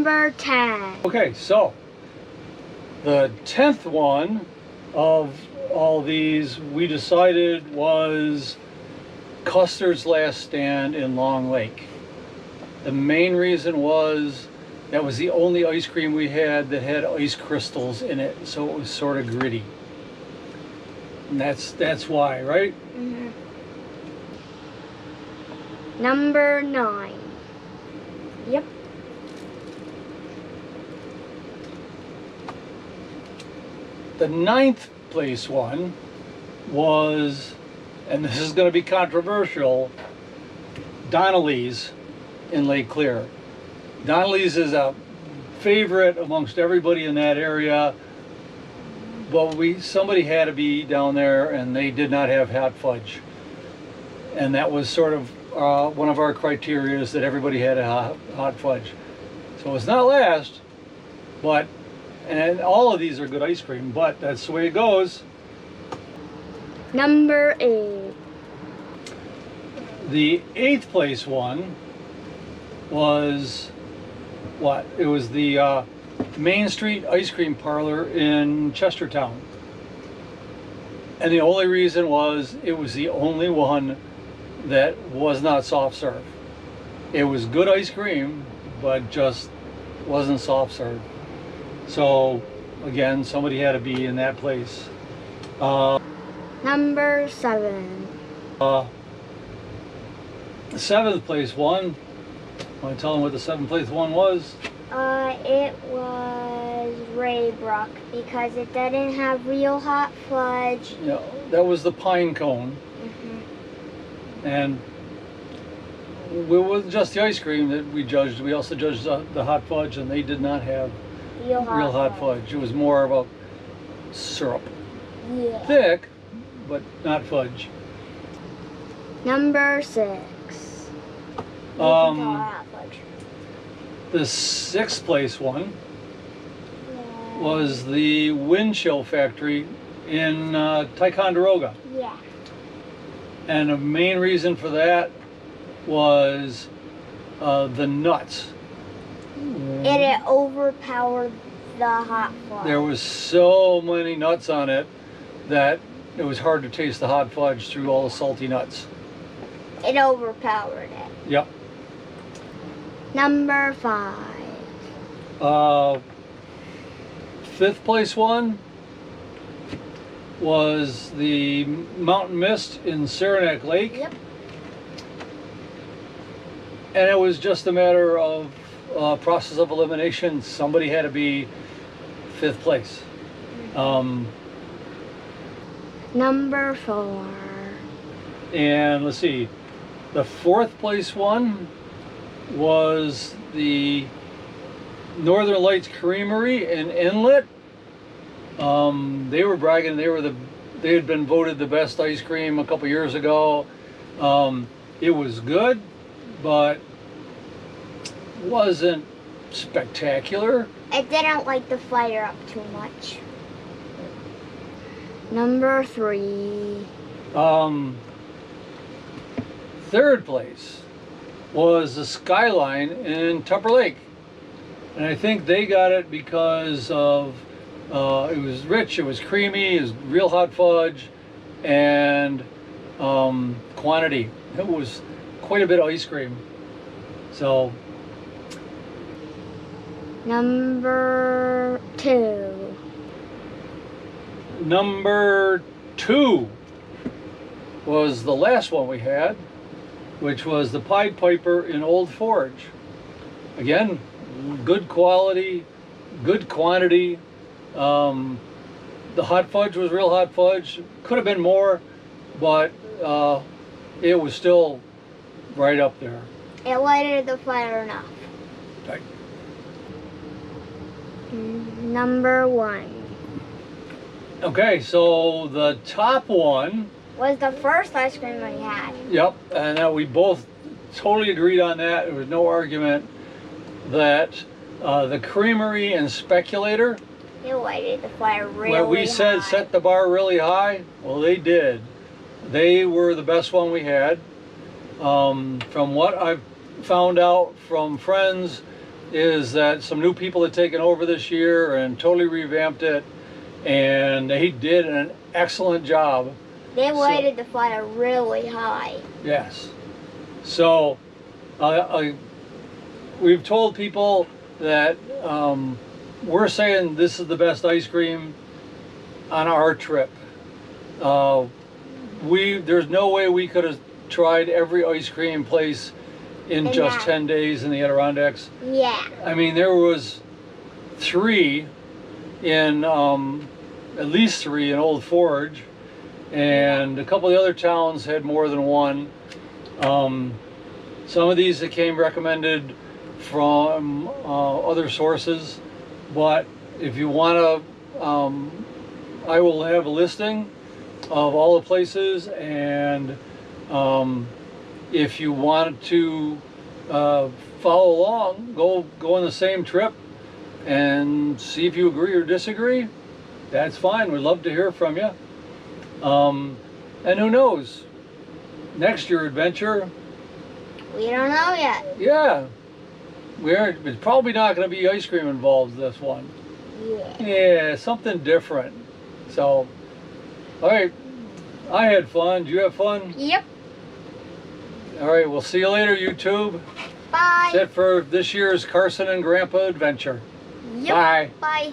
Number 10. Okay, so the 10th one of all these we decided was Custer's Last Stand in Long Lake. The main reason was that was the only ice cream we had that had ice crystals in it, so it was sort of gritty. And that's why, right? Mm-hmm. Number 9. Yep. The 9th place one was, and this is going to be controversial, Donnellys in Lake Clear. Donnellys is a favorite amongst everybody in that area, but somebody had to be down there and they did not have hot fudge. And that was sort of one of our criteria, is that everybody had a hot fudge. So it's not last, but, and all of these are good ice cream, but that's the way it goes. Number 8. The 8th place one was what? It was the Main Street Ice Cream Parlor in Chestertown. And the only reason was it was the only one that was not soft serve. It was good ice cream, but just wasn't soft serve. So again, somebody had to be in that place. Number 7. The 7th place one, want to tell them what the 7th place one was? It was Raybrook because it didn't have real hot fudge. Yeah, that was the pine cone. Mm-hmm. And it wasn't just the ice cream that we judged. We also judged the hot fudge, and they did not have Real hot fudge. It was more of a syrup. Yeah. Thick, but not fudge. Number 6. You can call it hot fudge. The 6th place one was the Wind Chill Factory in Ticonderoga. Yeah. And the main reason for that was the nuts. It overpowered the hot fudge. There was so many nuts on it that it was hard to taste the hot fudge through all the salty nuts. It overpowered it. Yep. Number 5. 5th place one was the Mountain Mist in Saranac Lake. Yep. And it was just a matter of process of elimination. Somebody had to be 5th place. Number 4. And let's see, the 4th place one was the Northern Lights Creamery in Inlet. They were bragging they had been voted the best ice cream a couple years ago. It was good, but wasn't spectacular. It didn't light the fire up too much. Number 3. 3rd place was the Skyline in Tupper Lake. And I think they got it because of it was rich, it was creamy, it was real hot fudge, and quantity. It was quite a bit of ice cream. So. Number 2. Number 2 was the last one we had, which was the Pied Piper in Old Forge. Again, good quality, good quantity. The hot fudge was real hot fudge. Could have been more, but it was still right up there. It lighted the fire enough. Right. Number 1. Okay, so the top one Was the first ice cream we had. Yep, and we both totally agreed on that. There was no argument that the Creamery and Speculator, They lighted the fire really where we said high. set the bar really high, well, they did. They were the best one we had. From what I've found out from friends, is that some new people had taken over this year and totally revamped it, and they did an excellent job. They rated the fire really high. Yes. So we've told people that we're saying this is the best ice cream on our trip. There's no way we could have tried every ice cream place in just 10 days in the Adirondacks. Yeah. I mean, there was 3 in, at least 3 in Old Forge, and a couple of the other towns had more than one. Some of these that came recommended from other sources, but if you want to, I will have a listing of all the places, and if you want to follow along, go on the same trip and see if you agree or disagree. That's fine. We'd love to hear from you. And who knows, next year adventure, We don't know yet. yeah, it's probably not going to be ice cream involved this one. Yeah. Yeah, something different. So, all right, I had fun. Did you have fun? Yep. All right, we'll see you later, YouTube. Bye. That's it for this year's Carson and Grandpa adventure. Yep. Bye. Bye.